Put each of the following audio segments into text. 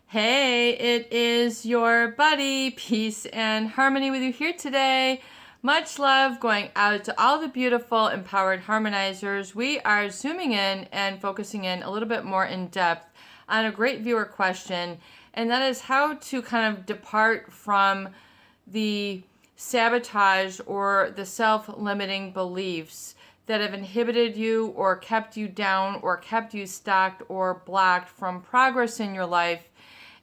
Hey, it is your buddy, Peace and Harmony with you here today. Much love going out to all the beautiful, empowered harmonizers. We are zooming in and focusing in a little bit more in depth on a great viewer question, and that is how to kind of depart from the sabotage or the self-limiting beliefs that have inhibited you or kept you down or kept you stocked or blocked from progress in your life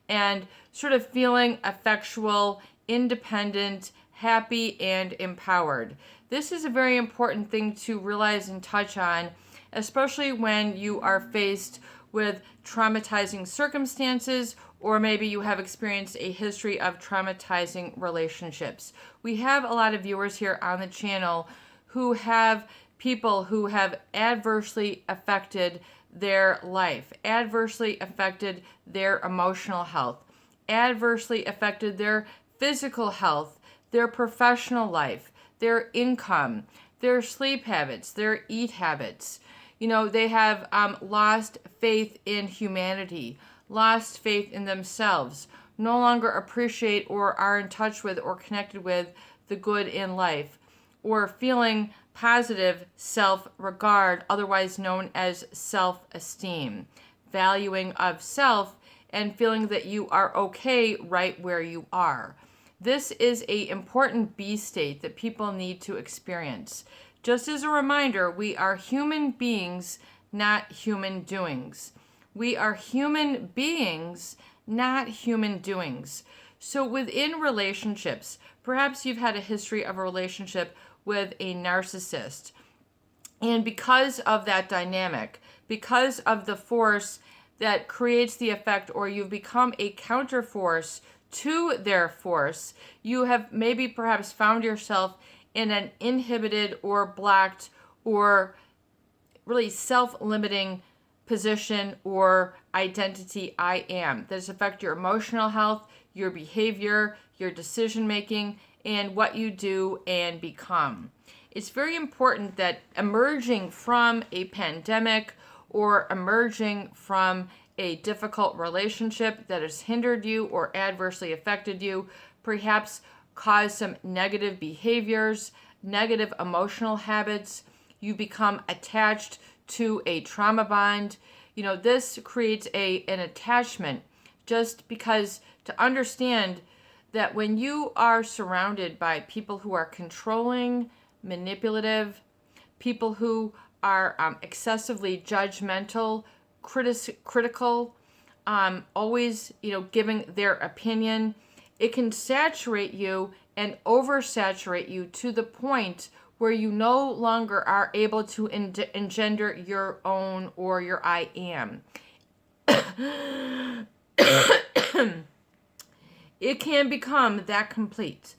and sort of feeling effectual, independent, happy, and empowered. This is a very important thing to realize and touch on, especially when you are faced with traumatizing circumstances, or maybe you have experienced a history of traumatizing relationships. We have a lot of viewers here on the channel who have people who have adversely affected their life, adversely affected their emotional health, adversely affected their physical health, their professional life, their income, their sleep habits, their eat habits. They have lost faith in humanity, lost faith in themselves, no longer appreciate or are in touch with or connected with the good in life, or feeling positive self-regard, otherwise known as self-esteem, valuing of self, and feeling that you are okay right where you are. This is an important B state that people need to experience. Just as a reminder, we are human beings, not human doings. We are human beings, not human doings. So within relationships, perhaps you've had a history of a relationship with a narcissist. And because of that dynamic, because of the force that creates the effect, or you've become a counterforce to their force, you have maybe perhaps found yourself in an inhibited or blocked or really self-limiting position or identity I am. That has affected your emotional health, your behavior, your decision making, and what you do and become. It's very important that emerging from a pandemic or emerging from a difficult relationship that has hindered you or adversely affected you, perhaps caused some negative behaviors, negative emotional habits, you become attached to a trauma bond. This creates an attachment, just because to understand that when you are surrounded by people who are controlling, manipulative, people who are excessively judgmental, critical, always, giving their opinion, it can saturate you and oversaturate you to the point where you no longer are able to engender your own or your I am. It can become that complete.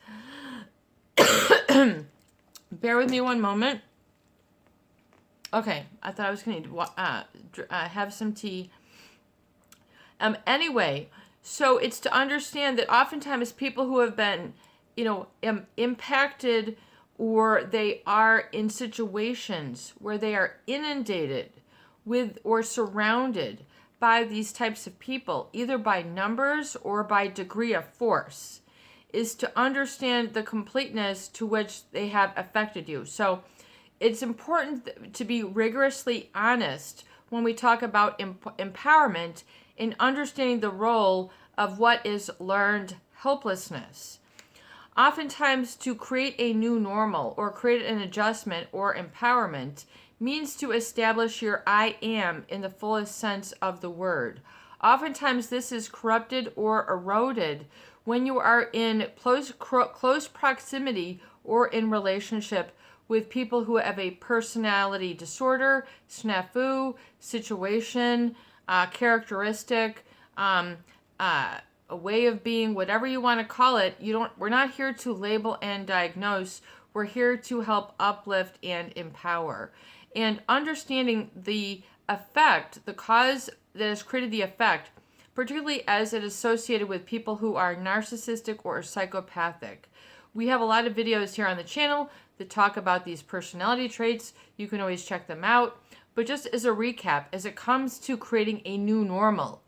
Bear with me one moment. Okay, I thought I was going to have some tea. Anyway, so it's to understand that oftentimes people who have been, impacted, or they are in situations where they are inundated with or surrounded by these types of people, either by numbers or by degree of force, is to understand the completeness to which they have affected you. So it's important to be rigorously honest when we talk about empowerment in understanding the role of what is learned helplessness. Oftentimes, to create a new normal or create an adjustment or empowerment means to establish your I am in the fullest sense of the word. Oftentimes, this is corrupted or eroded when you are in close proximity or in relationship with people who have a personality disorder, snafu, situation, characteristic, a way of being, whatever you want to call it. We're not here to label and diagnose. We're here to help uplift and empower. And understanding the effect, the cause that has created the effect, particularly as it is associated with people who are narcissistic or psychopathic. We have a lot of videos here on the channel that talk about these personality traits. You can always check them out. But just as a recap, as it comes to creating a new normal,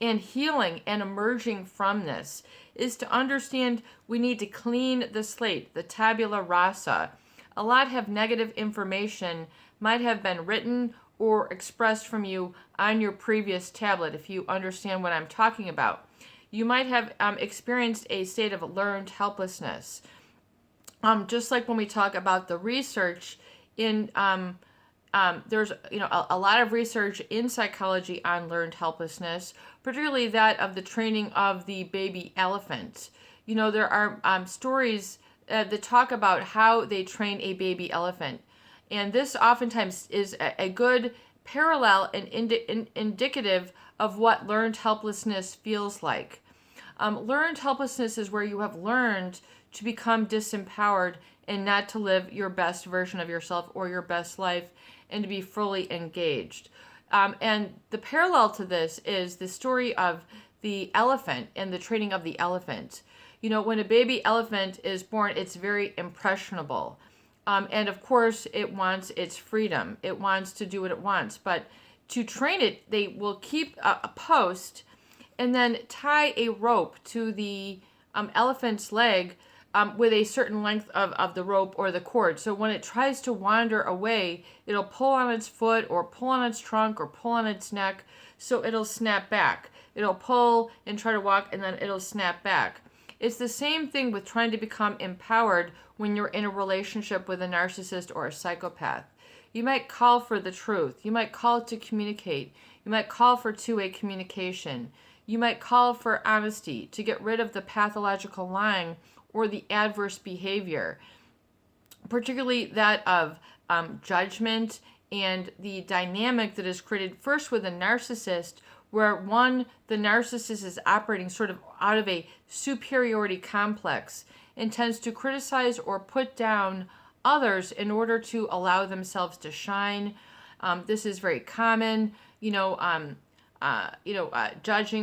and healing and emerging from this is to understand we need to clean the slate, the tabula rasa. A lot have negative information, might have been written or expressed from you on your previous tablet, if you understand what I'm talking about. You might have experienced a state of learned helplessness. Just like when we talk about the research in there's a lot of research in psychology on learned helplessness, particularly that of the training of the baby elephant. There are stories that talk about how they train a baby elephant, and this oftentimes is a good parallel and indicative of what learned helplessness feels like. Learned helplessness is where you have learned to become disempowered and not to live your best version of yourself or your best life and to be fully engaged. And the parallel to this is the story of the elephant and the training of the elephant. When a baby elephant is born, it's very impressionable. And of course, it wants its freedom. It wants to do what it wants. But to train it, they will keep a post and then tie a rope to the elephant's leg with a certain length of the rope or the cord. So when it tries to wander away, it'll pull on its foot or pull on its trunk or pull on its neck, so it'll snap back. It'll pull and try to walk, and then it'll snap back. It's the same thing with trying to become empowered when you're in a relationship with a narcissist or a psychopath. You might call for the truth. You might call to communicate. You might call for two-way communication. You might call for honesty to get rid of the pathological lying or the adverse behavior, particularly that of judgment and the dynamic that is created first with a narcissist, where the narcissist is operating sort of out of a superiority complex and tends to criticize or put down others in order to allow themselves to shine. This is very common, judging,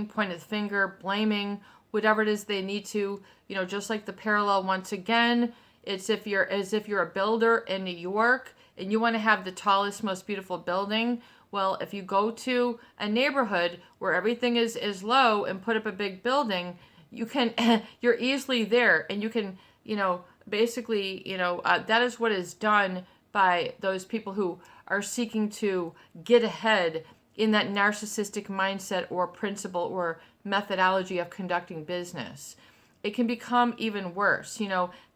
point of the finger, blaming, whatever it is they need to, just like the parallel once again, it's as if you're a builder in New York and you want to have the tallest, most beautiful building. Well, if you go to a neighborhood where everything is low and put up a big building, you're easily there, and you can, basically, that is what is done by those people who are seeking to get ahead in that narcissistic mindset or principle or methodology of conducting business. It can become even worse,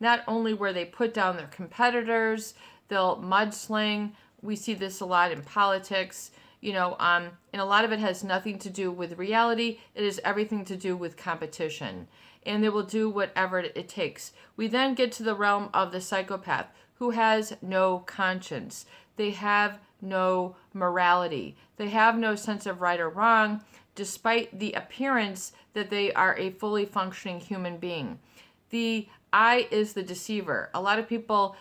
not only where they put down their competitors, they'll mudsling. We see this a lot in politics, and a lot of it has nothing to do with reality. It is everything to do with competition, and they will do whatever it takes. We then get to the realm of the psychopath, who has no conscience. They have no morality. They have no sense of right or wrong, despite the appearance that they are a fully functioning human being. The I is the deceiver. A lot of people,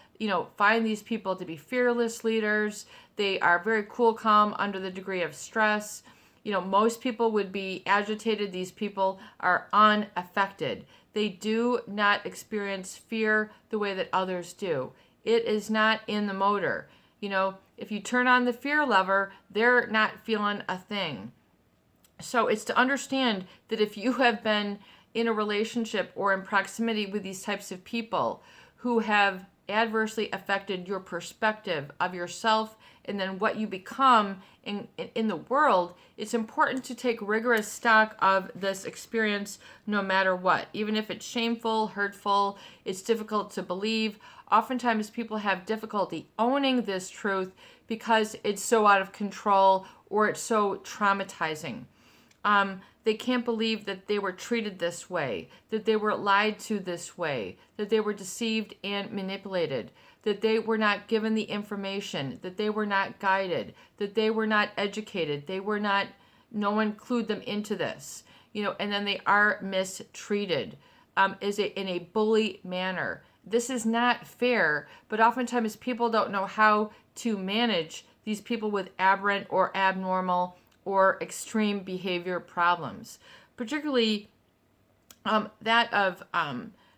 find these people to be fearless leaders. They are very cool, calm under the degree of stress. Most people would be agitated. These people are unaffected. They do not experience fear the way that others do. It is not in the motor. If you turn on the fear lever, they're not feeling a thing. So it's to understand that if you have been in a relationship or in proximity with these types of people who have adversely affected your perspective of yourself and then what you become in the world, it's important to take rigorous stock of this experience no matter what. Even if it's shameful, hurtful, it's difficult to believe. Oftentimes people have difficulty owning this truth because it's so out of control or it's so traumatizing. They can't believe that they were treated this way, that they were lied to this way, that they were deceived and manipulated, that they were not given the information, that they were not guided, that they were not educated, no one clued them into this, and then they are mistreated in a bully manner. This is not fair, but oftentimes people don't know how to manage these people with aberrant or abnormal or extreme behavior problems, particularly that of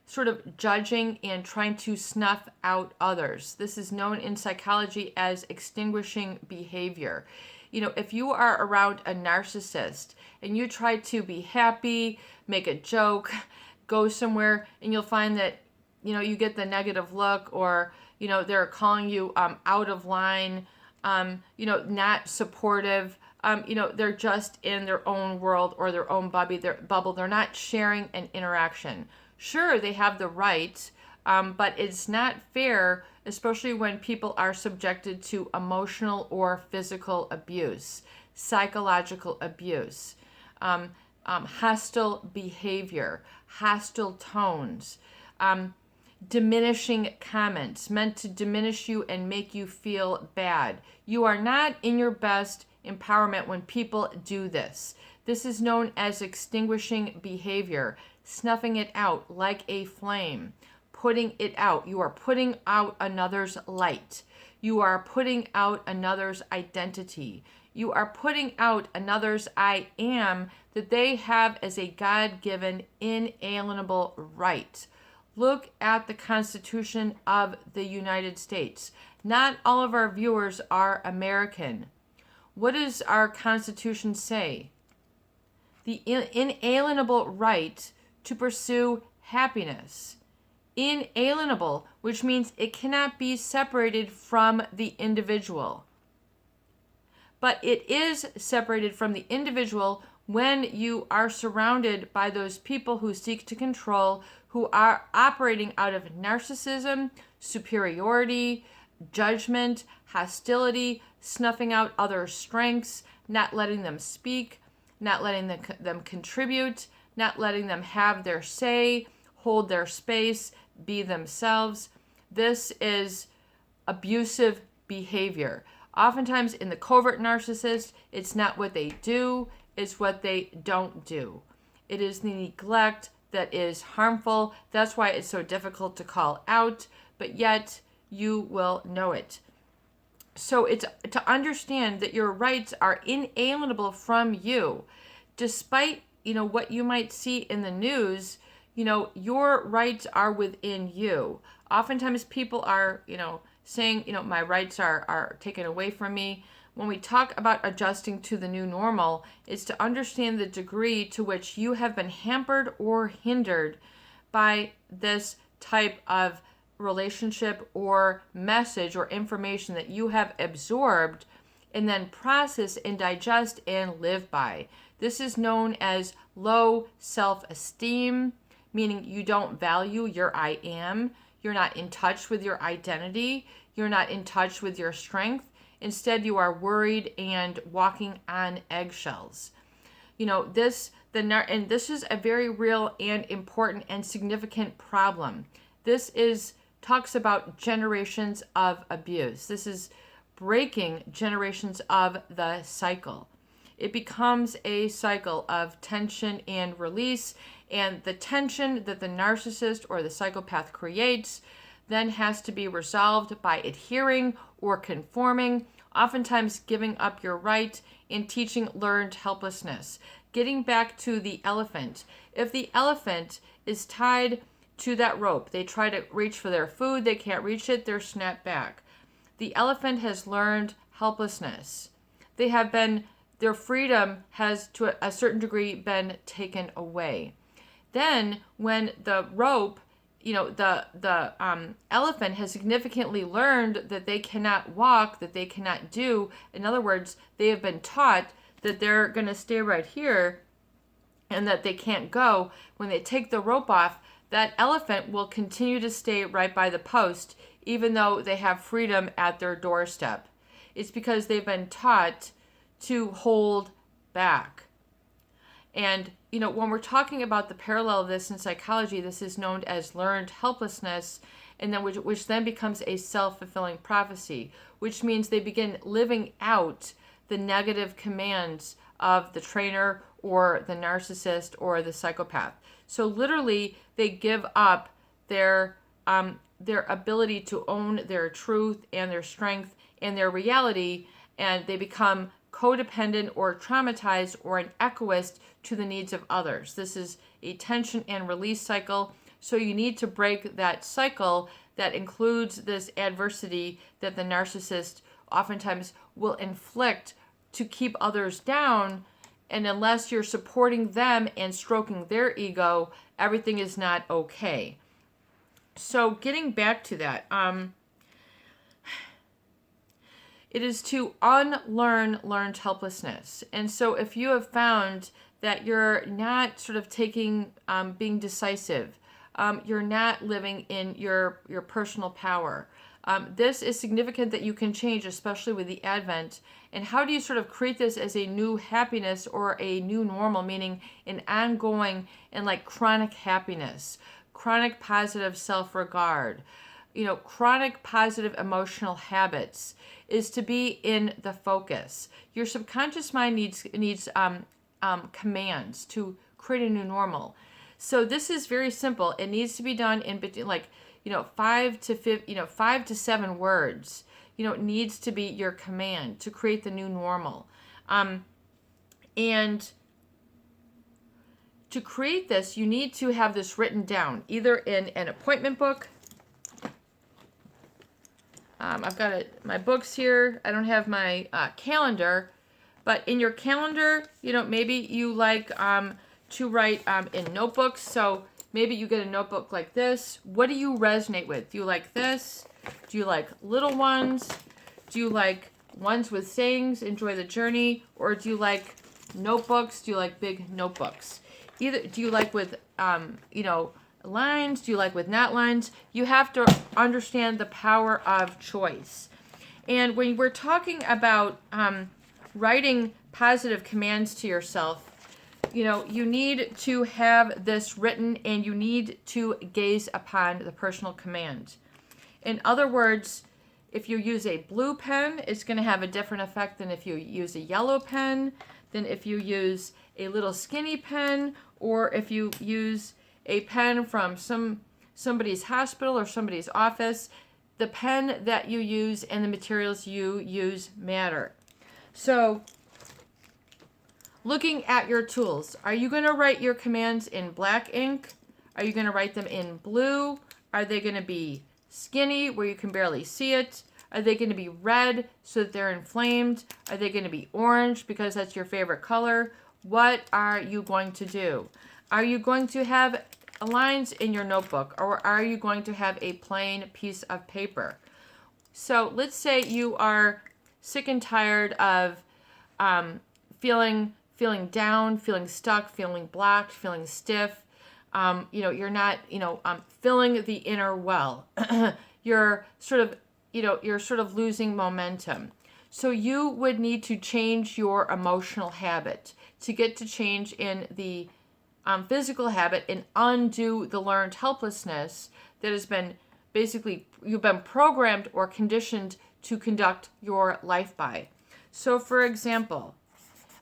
sort of judging and trying to snuff out others. This is known in psychology as extinguishing behavior. if you are around a narcissist and you try to be happy, make a joke, go somewhere, and you'll find that, you get the negative look, or, they're calling you out of line, not supportive. They're just in their own world or their own bubble. They're not sharing an interaction. Sure, they have the right, but it's not fair, especially when people are subjected to emotional or physical abuse, psychological abuse, hostile behavior, hostile tones, diminishing comments meant to diminish you and make you feel bad. You are not in your best empowerment when people do this. This is known as extinguishing behavior, snuffing it out like a flame, putting it out. You are putting out another's light. You are putting out another's identity. You are putting out another's I am that they have as a God-given inalienable right. Look at the Constitution of the United States. Not all of our viewers are American. What does our Constitution say? The inalienable right to pursue happiness. Inalienable, which means it cannot be separated from the individual. But it is separated from the individual when you are surrounded by those people who seek to control, who are operating out of narcissism, superiority, judgment, hostility, snuffing out others' strengths, not letting them speak, not letting them contribute, not letting them have their say, hold their space, be themselves. This is abusive behavior. Oftentimes in the covert narcissist, it's not what they do, it's what they don't do. It is the neglect that is harmful. That's why it's so difficult to call out, but yet you will know it. So it's to understand that your rights are inalienable from you. Despite, what you might see in the news, your rights are within you. Oftentimes people are, saying, my rights are taken away from me. When we talk about adjusting to the new normal, it's to understand the degree to which you have been hampered or hindered by this type of relationship or message or information that you have absorbed and then process and digest and live by. This is known as low self-esteem, meaning you don't value your I am. You're not in touch with your identity. You're not in touch with your strength. Instead, you are worried and walking on eggshells. This is a very real and important and significant problem. This talks about generations of abuse. This is breaking generations of the cycle. It becomes a cycle of tension and release, and the tension that the narcissist or the psychopath creates then has to be resolved by adhering or conforming, oftentimes giving up your right and teaching learned helplessness. Getting back to the elephant. If the elephant is tied to that rope, they try to reach for their food, they can't reach it, they're snapped back. The elephant has learned helplessness. Their freedom has to a certain degree been taken away. Then when the rope, the elephant has significantly learned that they cannot walk, that they cannot do. In other words, they have been taught that they're going to stay right here and that they can't go. When they take the rope off, that elephant will continue to stay right by the post, even though they have freedom at their doorstep. It's because they've been taught to hold back. And, when we're talking about the parallel of this in psychology, this is known as learned helplessness, and then which then becomes a self-fulfilling prophecy, which means they begin living out the negative commands of the trainer or the narcissist or the psychopath. So literally, they give up their ability to own their truth and their strength and their reality, and they become codependent or traumatized or an egoist to the needs of others. This is a tension and release cycle. So you need to break that cycle that includes this adversity that the narcissist oftentimes will inflict to keep others down. And unless you're supporting them and stroking their ego, everything is not okay. So getting back to that, it is to unlearn learned helplessness. And so if you have found that you're not sort of being decisive, you're not living in your personal power, this is significant that you can change, especially with the Advent. And how do you sort of create this as a new happiness or a new normal, meaning an ongoing and like chronic happiness, chronic positive self-regard, chronic positive emotional habits, is to be in the focus. Your subconscious mind needs commands to create a new normal. So this is very simple. It needs to be done in between, 5 to 7 words. It needs to be your command to create the new normal. And to create this, you need to have this written down, either in an appointment book. I've got my books here. I don't have my calendar, but in your calendar, maybe you like to write in notebooks. So maybe you get a notebook like this. What do you resonate with? Do you like this? Do you like little ones? Do you like ones with sayings, enjoy the journey? Or do you like notebooks? Do you like big notebooks? Either do you like with lines? Do you like with not lines? You have to understand the power of choice. And when we're talking about writing positive commands to yourself, you need to have this written, and you need to gaze upon the personal command. In other words, if you use a blue pen, it's going to have a different effect than if you use a yellow pen, than if you use a little skinny pen, or if you use a pen from somebody's hospital or somebody's office. The pen that you use and the materials you use matter. So, looking at your tools, are you going to write your commands in black ink? Are you going to write them in blue? Are they going to be skinny where you can barely see it? Are they going to be red so that they're inflamed? Are they going to be orange because that's your favorite color? What are you going to do? Are you going to have lines in your notebook, or are you going to have a plain piece of paper? So let's say you are sick and tired of feeling down, feeling stuck, feeling blocked, feeling stiff. You're not, filling the inner well. You're sort of losing momentum. So you would need to change your emotional habit to get to change in the physical habit and undo the learned helplessness that has been basically, you've been programmed or conditioned to conduct your life by. So for example,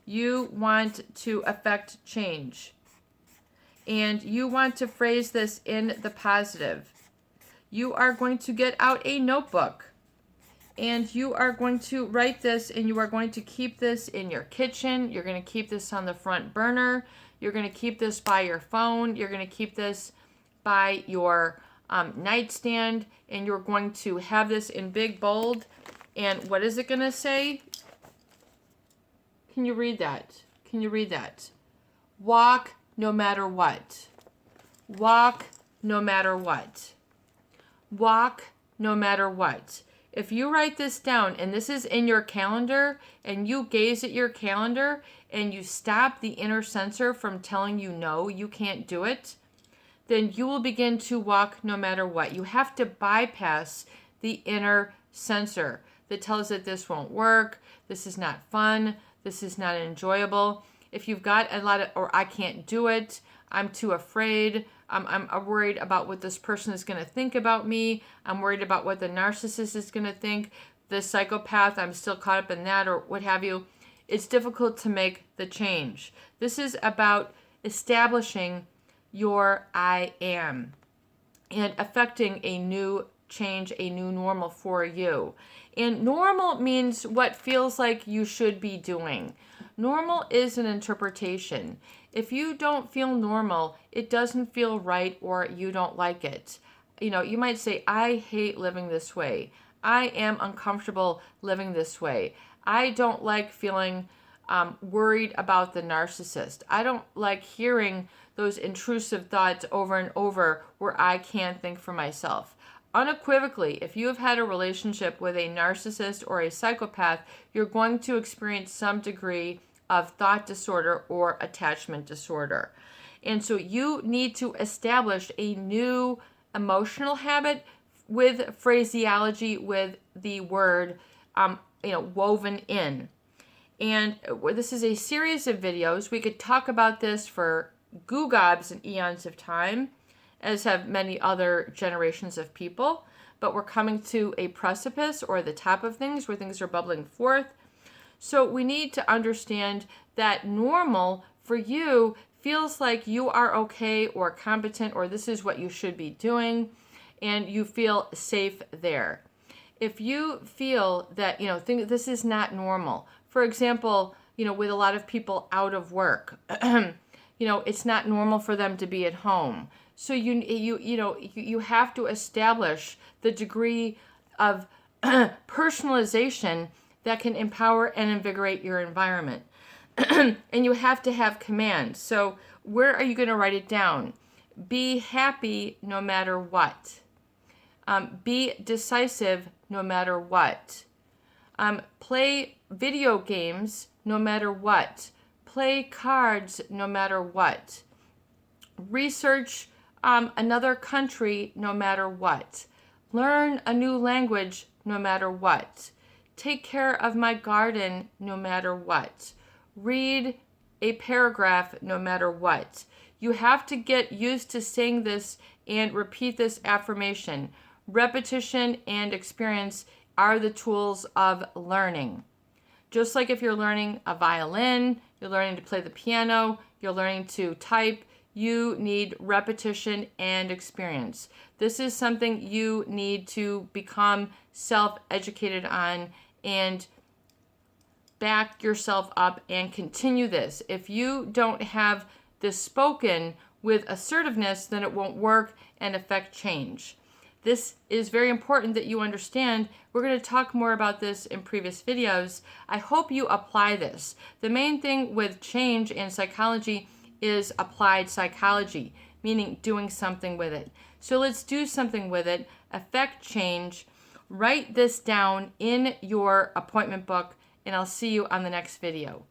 you want to affect change and you want to phrase this in the positive. You are going to get out a notebook and you are going to write this, and you are going to keep this in your kitchen. You're going to keep this on the front burner. You're going to keep this by your phone. You're going to keep this by your nightstand, and you're going to have this in big bold. And what is it going to say? Can you read that? Can you read that? Walk no matter what. Walk no matter what. Walk no matter what. If you write this down, and this is in your calendar, and you gaze at your calendar, and you stop the inner censor from telling you no, you can't do it, then you will begin to walk no matter what. You have to bypass the inner censor that tells it this won't work, this is not fun, this is not enjoyable. If you've got a lot of, or I can't do it, I'm too afraid, I'm worried about what this person is going to think about me, I'm worried about what the narcissist is going to think, the psychopath, I'm still caught up in that, or what have you. It's difficult to make the change. This is about establishing your I am and affecting a new change, a new normal for you. And normal means what feels like you should be doing. Normal is an interpretation. If you don't feel normal, it doesn't feel right, or you don't like it. You might say, I hate living this way. I am uncomfortable living this way. I don't like feeling worried about the narcissist. I don't like hearing those intrusive thoughts over and over where I can't think for myself. Unequivocally, if you have had a relationship with a narcissist or a psychopath, you're going to experience some degree of thought disorder or attachment disorder. And so you need to establish a new emotional habit with phraseology, with the word, woven in. And this is a series of videos. We could talk about this for goo gobs and eons of time, as have many other generations of people. But we're coming to a precipice or the top of things where things are bubbling forth. So we need to understand that normal for you feels like you are okay or competent or this is what you should be doing, and you feel safe there. If you feel that, think this is not normal, for example, with a lot of people out of work, it's not normal for them to be at home. So you have to establish the degree of personalization that can empower and invigorate your environment. And you have to have command. So where are you going to write it down? Be happy no matter what. Be decisive no matter what. Play video games no matter what. Play cards no matter what. Research another country no matter what. Learn a new language no matter what. Take care of my garden no matter what. Read a paragraph no matter what. You have to get used to saying this and repeat this affirmation. Repetition and experience are the tools of learning. Just like if you're learning a violin, you're learning to play the piano, you're learning to type, you need repetition and experience. This is something you need to become self-educated on and back yourself up and continue this. If you don't have this spoken with assertiveness, then it won't work and affect change. This is very important that you understand. We're going to talk more about this in previous videos. I hope you apply this. The main thing with change and psychology is applied psychology, meaning doing something with it. So let's do something with it, affect change. Write this down in your appointment book, and I'll see you on the next video.